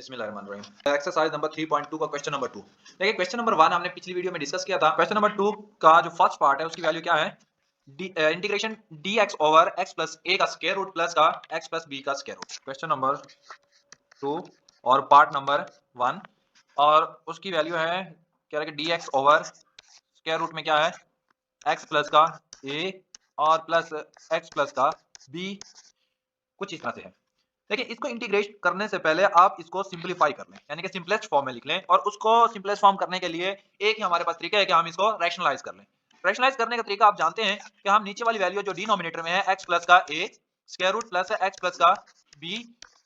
बिस्मिल्लाहिर्रहमानिर्रहीम। Exercise number 3.2 का question number 2। देखिए क्वेश्चन नंबर 1 हमने पिछली वीडियो में डिस्कस किया था। क्वेश्चन नंबर 2 का जो फर्स्ट पार्ट है उसकी वैल्यू क्या है? Integration dx over x plus a का स्क्वायर रूट प्लस का x प्लस b का स्क्वायर रूट। क्वेश्चन नंबर 2 और पार्ट नंबर 1 और उसकी वैल्यू है क्या है कि dx ओवर स्क्वायर रूट में क्या है x प्लस का a और प्लस x प्लस का b, कुछ इस तरह से है। देखिए इसको इंटीग्रेट करने से पहले आप इसको सिंपलीफाई कर लें, यानी कि सिंपलेस्ट फॉर्म में लिख लें। और उसको सिंपलेस्ट फॉर्म करने के लिए एक ही हमारे पास तरीका है कि हम इसको रैशनलाइज कर लें। रैशनलाइज करने का तरीका आप जानते हैं कि हम नीचे वाली वैल्यू जो डिनोमिनेटर में है x प्लस का a स्क्वायर रूट प्लस है x प्लस का b,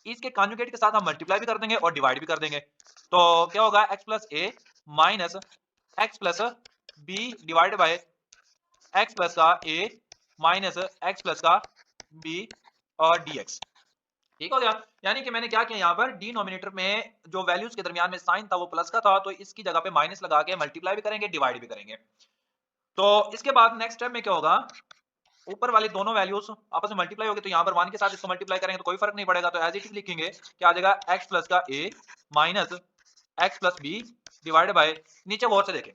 इसके कॉन्जुगेट के साथ हम मल्टीप्लाई भी कर देंगे और डिवाइड भी कर देंगे। तो क्या होगा x plus a minus x plus b divide by x plus का a माइनस x प्लस का b और dx। ठीक हो गया। यानी कि मैंने क्या किया यहाँ पर डिनोमिनेटर में जो वैल्यूज के दरमियान में साइन था वो प्लस का था, तो इसकी जगह पे माइनस लगा के मल्टीप्लाई भी करेंगे डिवाइड भी करेंगे। तो इसके बाद नेक्स्ट स्टेप में क्या होगा, ऊपर वाली दोनों वैल्यूज आपस में मल्टीप्लाई होगी तो यहाँ पर 1 के साथ इसको मल्टीप्लाई करेंगे तो कोई फर्क नहीं पड़ेगा। तो एज इट इज लिखेंगे क्या आ जाएगा x प्लस का a minus x plus b divide by, नीचे गौर से देखें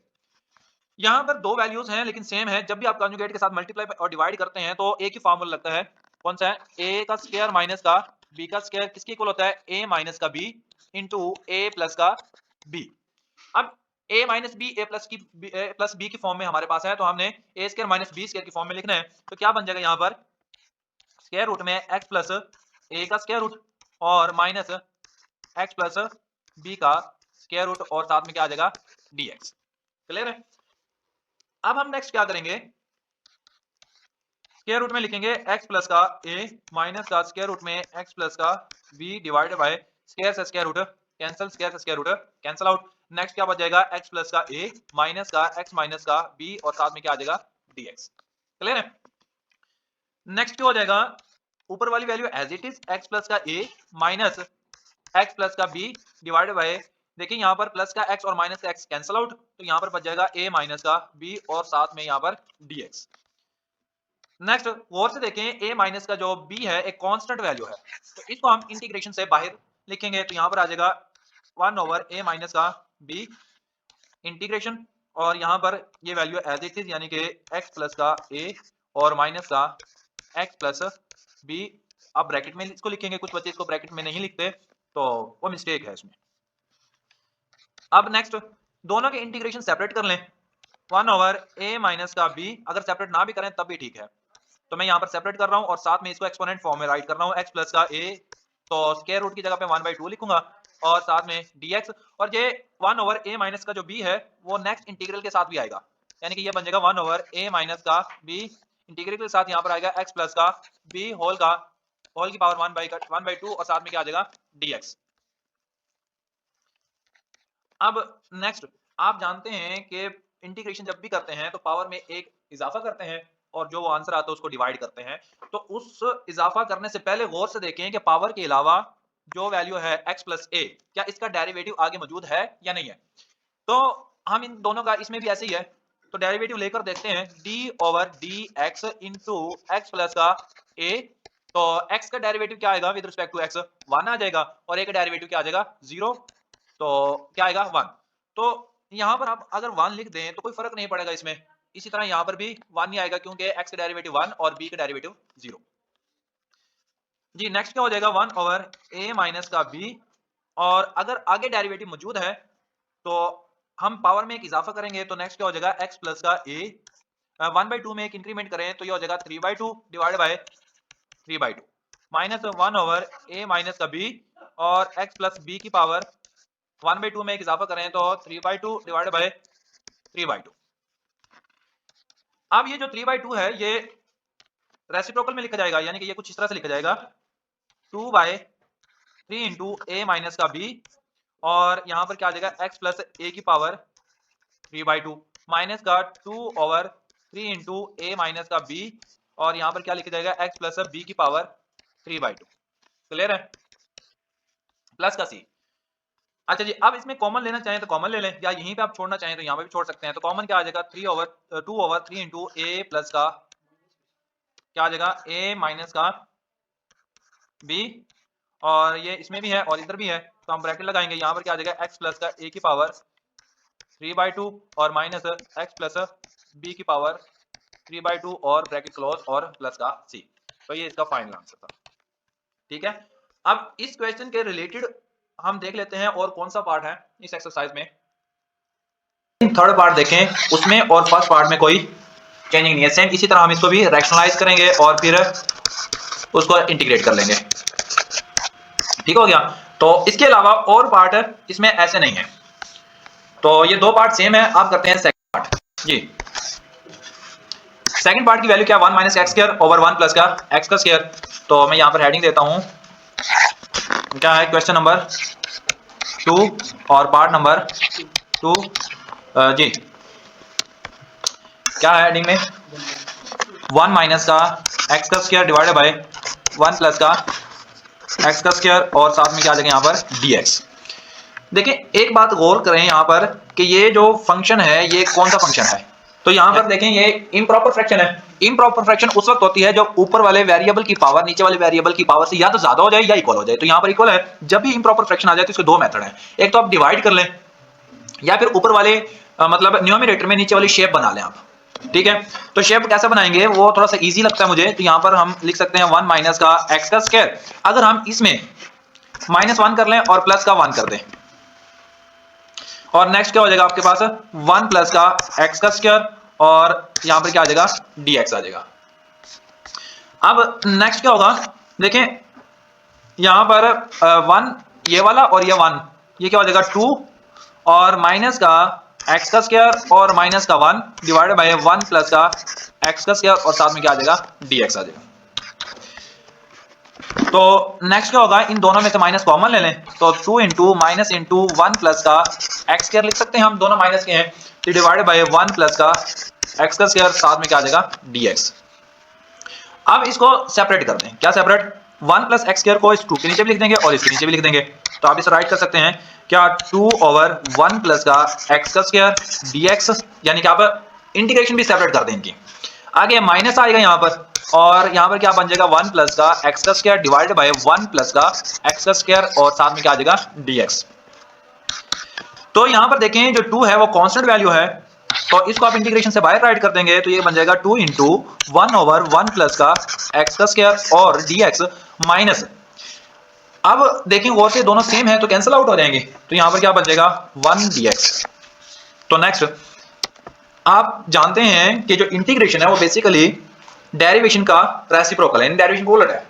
यहाँ पर दो वैल्यूज हैं लेकिन सेम है। जब भी आप कॉन्जुगेट के साथ मल्टीप्लाई और डिवाइड करते हैं तो एक ही फार्मूला लगता है। कौन सा है? a का स्क्वायर माइनस का b का स्क्वायर किसके इक्वल होता है? a माइनस का b इंटू a प्लस का b। अब a minus b a plus b की फॉर्म में हमारे पास है तो हमने a square minus b square की फॉर्म में लिखना है। तो क्या बन जाएगा यहाँ पर स्क्वायर रूट में x प्लस a का स्क्वायर रूट और माइनस x प्लस b का स्क्वायर रूट और साथ में क्या आ जाएगा dx। क्लियर है? अब हम नेक्स्ट क्या करेंगे, स्क्वायर रूट में लिखेंगे x प्लस का a माइनस का स्क्वायर रूट में x प्लस का b डिवाइडेड बाय स्क्वायर से स्क्वायर रूट कैंसिल, स्क्वायर से square root cancel out. Next क्या बच जाएगा x प्लस का a माइनस का x माइनस का b और साथ में क्या आ जाएगा dx। क्लियर है? नेक्स्ट क्या हो जाएगा, ऊपर वाली value as it is x plus का a माइनस x प्लस का b डिवाइडेड बाय, देखिए यहाँ पर प्लस का x और माइनस का x कैंसिल आउट तो यहाँ पर बच जाएगा a माइनस का b और साथ में यहाँ पर dx। नेक्स्ट गौर से देखें a माइनस का जो b है एक कांस्टेंट वैल्यू है, तो इसको हम इंटीग्रेशन से बाहर लिखेंगे तो यहाँ पर आ जाएगा 1 ओवर a माइनस का b इंटीग्रेशन और यहाँ पर ये वैल्यू एज इट इज यानी कि x प्लस का a और माइनस का x प्लस b। अब ब्रैकेट में इसको लिखेंगे, कुछ बच्चे इसको ब्रैकेट में नहीं लिखते तो वो मिस्टेक है इसमें। अब नेक्स्ट दोनों के इंटीग्रेशन सेपरेट कर लें, 1 ओवर a माइनस का b, अगर सेपरेट ना भी करें तब भी ठीक है। तो मैं यहाँ पर सेपरेट कर रहा हूँ और साथ में इसको एक्सपोनेंट फॉर्म में राइट कर रहा हूँ x प्लस का a, तो स्क्वायर रूट की जगह पे 1/2 लिखूंगा और साथ में dx। और ये 1 ओवर a माइनस का जो b है वो नेक्स्ट इंटीग्रल के साथ भी आएगा, यानी कि ये बन जाएगा 1 ओवर a माइनस का b इंटीग्रल के साथ यहाँ पर आएगा x प्लस का b होल की पावर 1/2 और साथ में क्या आ जाएगा dx। अब नेक्स्ट आप जानते हैं कि इंटीग्रेशन जब भी करते हैं तो पावर में एक इजाफा करते हैं और जो वो आंसर आता है उसको डिवाइड करते हैं। तो उस इजाफा करने से पहले गौर से देखें कि पावर के अलावा जो वैल्यू है x प्लस a, क्या इसका डेरिवेटिव आगे मौजूद है या नहीं है। तो हम इन दोनों का इसमें भी ऐसे ही है, तो डेरिवेटिव लेकर देखते हैं d over D x into x plus का a। तो x का डेरिवेटिव क्या आएगा विद रिस्पेक्ट टू x? 1 आ जाएगा और a का डेरिवेटिव क्या आ जाएगा 0, तो क्या आएगा 1। तो यहाँ पर आप अगर 1 लिख दें तो कोई फर्क नहीं पड़ेगा इसमें, इसी तरह यहाँ पर भी 1 ही आएगा क्योंकि x का डेरिवेटिव 1 और b का डेरिवेटिव 0। जी नेक्स्ट क्या हो जाएगा 1 ओवर a माइनस का b, और अगर आगे डेरिवेटिव मौजूद है तो हम पावर में एक इजाफा करेंगे तो नेक्स्ट क्या हो जाएगा x प्लस का a 1/2 में एक इंक्रीमेंट करें तो ये हो जाएगा 3/2 divide by 3/2 minus 1 over a minus का b और x प्लस b की पावर 1/2 में एक इजाफा करें तो 3/2 डिवाइड बाय 3/2। अब ये जो 3/2 है ये रेसिप्रोकल में लिखा जाएगा, यानी कि ये कुछ इस तरह से लिखा जाएगा 2/3 इंटू a माइनस का b और यहाँ पर क्या आ जाएगा x प्लस a की पावर 3/2 माइनस का 2 ओवर 3 इंटू a माइनस का b और यहाँ पर क्या लिखा जाएगा x प्लस b की पावर 3/2। क्लियर है? प्लस का c। अच्छा जी, अब इसमें कॉमन लेना चाहें तो कॉमन ले लें, या यहीं पे आप छोड़ना चाहें तो यहाँ पे भी छोड़ सकते हैं। तो कॉमन क्या आ जाएगा 2 ओवर 3 इंटू ए प्लस का क्या आ जाएगा a माइनस का b और ये इसमें भी है और इधर भी है, तो हम ब्रैकेट लगाएंगे। यहाँ पर क्या आ जाएगा, x प्लस का a की पावर 3/2 और माइनस x प्लस b की पावर 3/2 और ब्रैकेट क्लोज और प्लस का c। तो ये इसका फाइनल आंसर था। ठीक है, अब इस क्वेश्चन के रिलेटेड हम देख लेते हैं और कौन सा पार्ट है इस एक्सरसाइज में। थर्ड पार्ट देखें, उसमें और फर्स्ट पार्ट में कोई चेंजिंग नहीं है, सेम इसी तरह हम इसको भी रैशनलाइज करेंगे और फिर उसको इंटीग्रेट कर लेंगे। ठीक हो गया। तो इसके अलावा और पार्ट इसमें ऐसे नहीं है, तो ये दो पार्ट सेम है। आप करते हैं सेकंड पार्ट जी। सेकंड पार्ट की वैल्यू क्या, 1 minus x square over 1 plus का एक्स का स्क्वायर। तो मैं यहां पर हेडिंग देता हूं, क्या है, क्वेश्चन नंबर 2 और पार्ट नंबर 2 जी। क्या है हेडिंग में, 1 माइनस का एक्स का स्क्वायर डिवाइडेड बाय 1 प्लस का एक्स का स्क्वायर और साथ में क्या आ जाएगा यहाँ पर dx। देखिए एक बात गौर करें यहाँ पर कि ये जो फंक्शन है ये कौन सा फंक्शन है। तो यहाँ पर देखें ये इम्प्रॉपर फ्रैक्शन है। इम्प्रॉपर फ्रैक्शन उस वक्त होती है जब ऊपर वाले वेरिएबल की पावर नीचे वाले वेरिएबल की पावर से या तो ज्यादा हो जाए या इक्वल हो जाए। तो यहाँ पर इक्वल है। जब भी इम्प्रॉपर फ्रैक्शन आ जाए तो इसके दो मेथड है, एक तो आप डिवाइड कर लें या फिर ऊपर वाले मतलब न्यूमरेटर में नीचे वाली शेप बना लें आप। ठीक है, तो शेप कैसे बनाएंगे वो थोड़ा सा इजी लगता है मुझे। तो यहाँ पर हम लिख सकते हैं 1 माइनस का एक्स का स्क्वायर, अगर हम इसमें -1 कर लें और प्लस का 1 कर दें, और नेक्स्ट क्या हो जाएगा आपके पास 1 प्लस का एक्स का स्क्वायर और यहां पर क्या आ जाएगा dx आ जाएगा। अब नेक्स्ट क्या होगा, देखें यहां पर 1 ये वाला और ये 1, ये क्या हो जाएगा 2 और माइनस का एक्स का स्क्वायर और माइनस का 1 डिवाइडेड बाय 1 प्लस का एक्स का स्क्वायर और साथ में क्या आ जाएगा dx आ जाएगा। तो नेक्स्ट क्या होगा, इन दोनों में से माइनस कॉमन ले लें, तो 2 इंटू माइनस इंटू 1 प्लस का एक्स स्क्वायर लिख सकते हैं हम, दोनों माइनस के हैं, तो डिवाइडेड बाय 1 प्लस का एक्स का स्क्वायर साथ में क्या आ जाएगा dx। अब इसको सेपरेट कर दें, क्या सेपरेट, 1 प्लस एक्स स्क्वायर को इस 2 के नीचे भी लिख देंगे और इसके नीचे भी लिख देंगे। तो आप इसे राइट कर सकते हैं क्या, 2 ओवर 1 प्लस का एक्स का स्क्वायर dx, यानी कि आप इंटीग्रेशन भी सेपरेट कर दें इनकी। आगे माइनस आएगा यहाँ पर और यहाँ पर क्या बन जाएगा 1 प्लस का एक्स का स्क्वायर डिवाइडेड बाय 1 प्लस का एक्स का स्क्वायर और साथ में क्या आ जाएगा dx। तो यहाँ पर देखें जो 2 है वो कांस्टेंट वैल्यू है, तो इसको आप इंटीग्रेशन से बाहर राइट कर देंगे तो ये बन जाएगा 2 इंटू 1 ओवर 1 प्लस का एक्स का स्क्वायर और dx माइनस, अब देखें गौर से दोनों सेम है तो कैंसिल आउट हो जाएंगे, तो यहाँ पर क्या बन जाएगा 1 dx। तो नेक्स्ट आप जानते हैं कि जो इंटीग्रेशन है वो बेसिकली डेरिवेशन का रेसिप्रोकल है, डेरिवेशन को उलट है।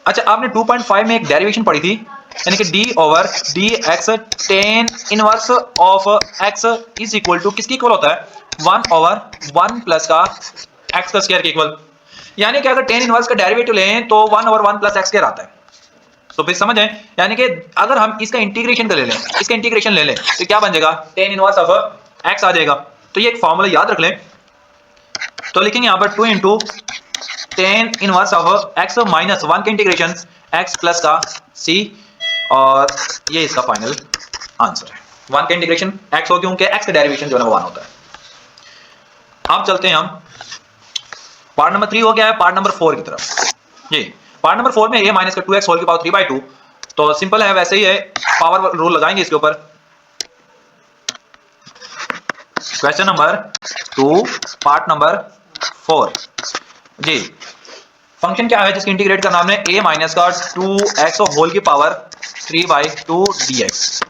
अच्छा आपने 2.5 में एक डेरिवेशन पढ़ी थी, यानी कि d over dx tan inverse of x is equal to किसकी इक्वल होता है, 1 ओवर 1 प्लस का x का स्क्वायर के इक्वल। यानी कि अगर tan इनवर्स का डेरिवेटिव लें तो 1 ओवर 1 प्लस x स्क्वायर आता है। तो फिर समझ आए, यानी कि अगर हम इसका इंटीग्रेशन कर ले लें, इसका इंटीग्रेशन ले लें तो क्या बन जाएगा tan इनवर्स ऑफ x आ जाएगा। तो ये एक फॉर्मूला याद रख लें, तो लिखेंगे यहाँ पर 2 into tan inverse of x minus 1 का इंटीग्रेशन x प्लस का c, और ये इसका फाइनल आंसर है। 1 का इंटीग्रेशन x हो क्योंकि x का डेरिवेशन जो है वो 1 होता है। अब चलते हैं हम पार्ट नंबर 3 हो गया है पार्ट नंबर 4 की तरफ। जी पार्ट नंबर 4 में a माइनस का 2x होल की पावर 3/2, तो सिंपल है वैसे ही है, पावर रूल लगाएंगे इसके ऊपर। क्वेश्चन नंबर 2 पार्ट नंबर 4 जी। फंक्शन क्या है जिसकी इंटीग्रेट का नाम है a माइनस का 2x होल की पावर 3/2 dx।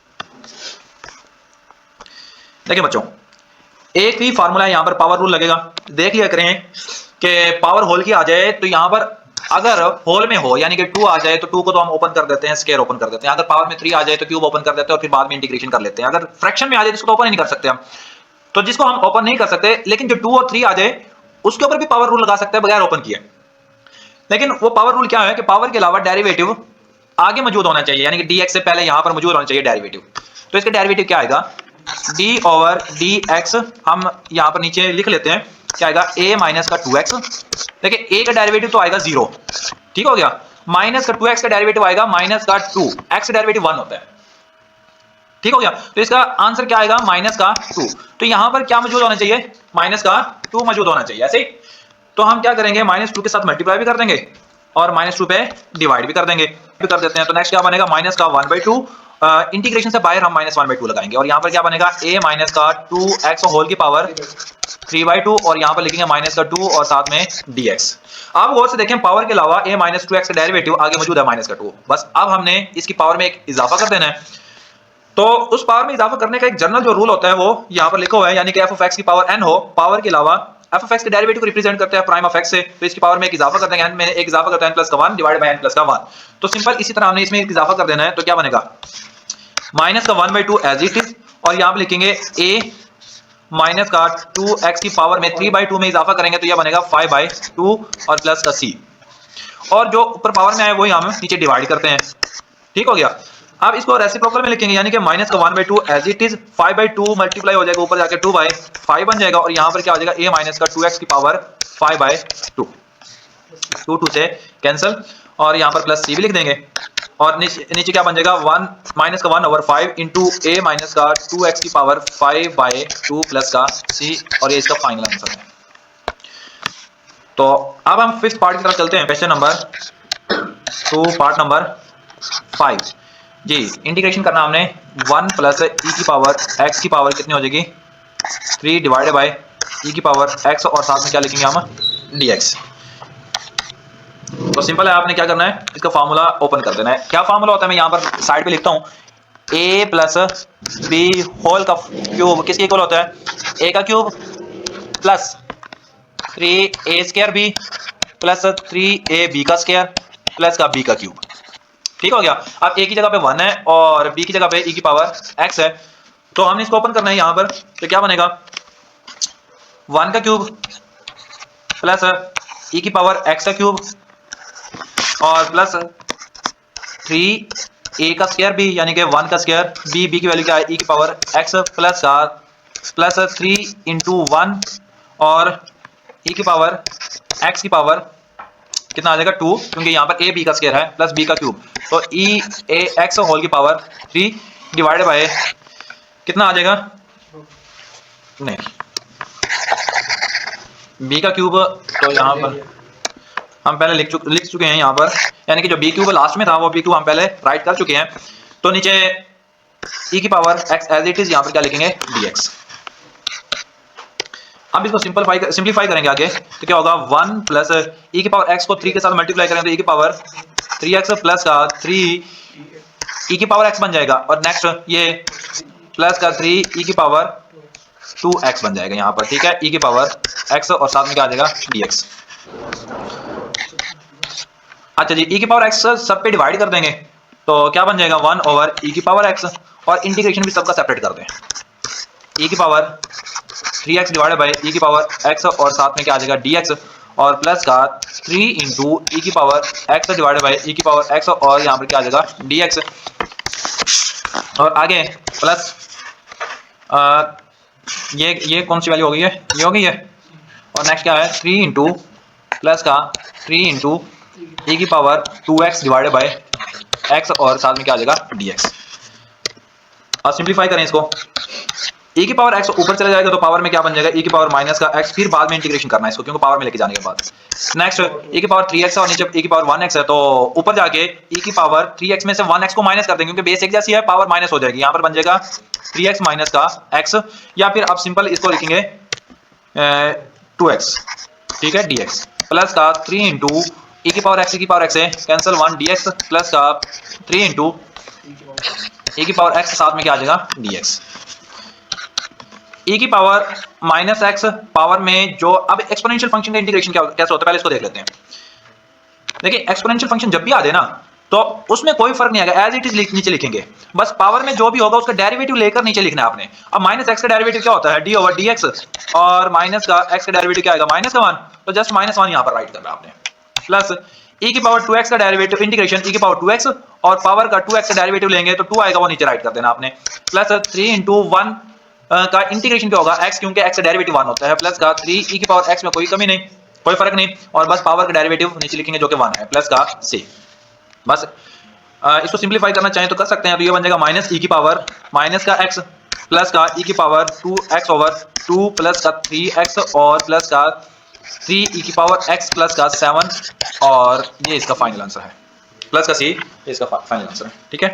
देखिए बच्चों एक ही फार्मूला है, यहां पर पावर रूल लगेगा। देख लिया करें कि पावर होल की आ जाए तो यहां पर अगर होल में हो यानी कि 2 आ जाए तो 2 को तो हम ओपन कर देते हैं, स्क्वायर ओपन कर देते हैं। अगर पावर में 3 आ जाए तो क्यूब ओपन कर देते हैं और फिर बाद में इंटीग्रेशन कर लेते हैं। अगर फ्रैक्शन में आ जाए जिसको तो ओपन ही नहीं कर सकते हम, तो जिसको हम ओपन नहीं कर सकते, लेकिन जो 2 और 3 आ जाए उसके ऊपर भी पावर रूल लगा सकते हैं बगैर ओपन किए। लेकिन वो पावर रूल क्या है कि पावर के अलावा डेरिवेटिव आगे मौजूद होना चाहिए, यानी कि dx से पहले यहां पर मौजूद होना चाहिए डेरिवेटिव। तो इसका डेरिवेटिव क्या आएगा, d ओवर dx, हम यहां पर नीचे लिख लेते हैं क्या आएगा a माइनस का 2x। देखिए a का डेरिवेटिव तो आएगा 0, ठीक हो गया, माइनस का 2x का डेरिवेटिव आएगा माइनस का 2, x का डेरिवेटिव 1 होता है, ठीक हो गया। तो इसका आंसर क्या आएगा माइनस का 2। तो यहां पर क्या मौजूद होना चाहिए, माइनस का 2 मौजूद होना चाहिए ऐसे ही। तो हम क्या करेंगे -2 के साथ मल्टीप्लाई भी कर देंगे और -2 पे डिवाइड भी कर देंगे, भी कर देते हैं। तो नेक्स्ट क्या बनेगा, माइनस का 1/2, इंटीग्रेशन से बाहर हम -1/2 लगाएंगे और यहाँ पर क्या बनेगा, a माइनस का 2x होल की पावर 3/2 और यहाँ पर लिखेंगे माइनस का 2 और साथ में dx। अब गौर से देखें, पावर के अलावा a माइनस 2x का डेरिवेटिव आगे मौजूद है माइनस का 2, बस अब हमने इसकी पावर में एक इजाफा कर देना है। तो उस पावर में इजाफा करने का एक जनरल जो रूल होता है वो यहाँ पर लिखा हुआ है, यानी कि f of x की पावर n हो, पावर के अलावा f of x के डेरिवेटिव को रिप्रेजेंट करते हैं प्राइम ऑफ x से, तो इसकी पावर में एक इजाफा कर देंगे, n में एक इजाफा करते हैं n प्लस का 1 डिवाइड बाय n प्लस का 1। तो सिंपल इसी तरह हमने इसमें एक इजाफा कर देना है, तो क्या बनेगा, माइनस का 1/2 एज इट इज और यहाँ पर लिखेंगे a माइनस का 2x की पावर में 3/2 में इजाफा करेंगे तो यह बनेगा 5/2 और प्लस का c, और जो ऊपर पावर में आए वही हम नीचे डिवाइड करते हैं। ठीक हो गया। अब इसको रेसिप्रोकल में लिखेंगे, यानी कि माइनस का 1/2 एज इट इज 5/2 मल्टीप्लाई हो जाएगा ऊपर जाके 2/5 बन जाएगा और यहाँ पर क्या हो जाएगा, a माइनस का 2x की पावर 5/2, 2 से कैंसिल और यहाँ पर प्लस c भी लिख देंगे और नीचे क्या बन जाएगा, 1 माइनस का 1/5 इंटू a माइनस का 2x की पावर 5/2 प्लस का c, और ये इसका फाइनल आंसर है। तो अब हम फिफ्थ पार्ट की तरफ चलते हैं, क्वेश्चन नंबर 2 पार्ट नंबर 5 जी। इंटीग्रेशन करना हमने 1 प्लस e की पावर x की पावर कितनी हो जाएगी, 3 डिवाइडेड बाय e की पावर x और साथ में क्या लिखेंगे हम, dx। तो सिंपल है, आपने क्या करना है, इसका फार्मूला ओपन कर देना है। क्या फार्मूला होता है, मैं यहाँ पर साइड पे लिखता हूँ, a प्लस b होल का क्यूब किसके इक्वल होता है, a का cube plus 3a square b plus 3ab का स्क्वायर प्लस का b का क्यूब। ठीक हो गया। अब a की जगह पे 1 है और b की जगह पे e की पावर x है, तो हमने इसको ओपन करना है यहाँ पर, तो क्या बनेगा, 1 का क्यूब प्लस e की पावर x का क्यूब और प्लस 3a का स्क्वायर b, यानी कि 1 का स्क्वायर b की वैल्यू क्या है, e की पावर x प्लस का प्लस 3 इंटू 1 और e की पावर x की पावर कितना आ जाएगा 2, क्योंकि यहाँ पर a b का स्क्वायर है प्लस b का क्यूब, तो e a x होल की पावर 3 डिवाइडेड बाय कितना आ जाएगा, नहीं b का क्यूब, तो यहाँ पर हम पहले लिख चुके हैं यहाँ पर, यानी कि जो b क्यूब लास्ट में था वो b क्यूब हम पहले राइट कर चुके हैं। तो नीचे e की power x as it is, यहाँ पर क्या लिखेंगे, dx। अब इसको सिंप्लीफाई करेंगे आगे, तो क्या होगा, 1 प्लस e की पावर x को 3 के साथ मल्टीप्लाई करेंगे तो e की पावर 3x प्लस का 3 e की पावर x बन जाएगा, और नेक्स्ट ये प्लस का 3 e की पावर 2x बन जाएगा यहाँ पर। ठीक है, e की पावर x और साथ में क्या आ जाएगा, dx। अच्छा जी, e की पावर x सब पे डिवाइड कर देंगे तो क्या बन जाएगा, 1 ओवर e की पावर x, और इंटीग्रेशन भी सबका सेपरेट कर दें, e की power 3x divided by e की पावर x और साथ में क्या आ जाएगा, dx, और प्लस का 3 इंटू e की power x divided by e की पावर x और यहाँ पर क्या आ जाएगा, dx, और आगे प्लस ये कौन सी वैल्यू हो गई है, ये हो गई है, और नेक्स्ट क्या है, 3 इंटू प्लस का 3 इंटू e की power 2x divided by x और साथ में क्या आ जाएगा, dx। और सिंप्लीफाई करें इसको, e की पावर x ऊपर चला जाएगा तो पावर में क्या बन जाएगा, e की पावर माइनस का x, फिर बाद में इंटीग्रेशन करना है इसको क्योंकि पावर में लेके जाने के बाद। नेक्स्ट e की पावर 3x और नीचे e की पावर 1x है, तो ऊपर जाके e की पावर 3x में से 1x को माइनस कर देंगे क्योंकि बेस एक जैसी है, पावर माइनस हो जाएगी, यहाँ पर बन जाएगा 3x माइनस का x, या फिर आप सिंपल इसको लिखेंगे 2x। ठीक है, dx प्लस का 3 इंटू e की पावर x है कैंसिल 1 dx प्लस का 3 इंटू e की पावर x साथ में क्या आ जाएगा, dx। e की पावर माइनस x पावर में जो, अब एक्सपोनेंशियल फंक्शन का इंटीग्रेशन कैसे होता है पहले इसको देख लेते हैं। देखिए एक्सपोनेंशियल फंक्शन जब भी आ जाए ना तो उसमें कोई फर्क नहीं आएगा, एज इट इज नीचे लिखेंगे, बस पावर में जो भी होगा उसका डेरिवेटिव लेकर नीचे लिखना है आपने। अब माइनस x का डेरिवेटिव क्या होता है, d ओवर dx, और माइनस का x का डेरिवेटिव क्या आएगा, माइनस का 1, तो जस्ट माइनस 1 यहाँ पर राइट करना है आपने, प्लस e की पावर 2x का डेरिवेटिव इंटीग्रेशन e की पावर 2x और पावर का 2x का डेरिवेटिव लेंगे तो 2 आएगा, वो नीचे राइट कर देना आपने, प्लस 3 इंटू 1 का इंटीग्रेशन क्या होगा, x क्योंकि x का डेरिवेटिव 1 होता है, प्लस का 3 e की पावर x में कोई कमी नहीं, कोई फर्क नहीं, और बस पावर का डेरिवेटिव नीचे लिखेंगे जो कि 1 है, प्लस का c। बस इसको सिंप्लीफाई करना चाहें तो कर सकते हैं, तो ये बन जाएगा माइनस e की पावर माइनस का x प्लस का e की पावर 2x ओवर 2 प्लस का 3x और प्लस का 3 e की पावर x प्लस का 7 और ये इसका फाइनल आंसर है, प्लस का c इसका फाइनल आंसर है। ठीक है,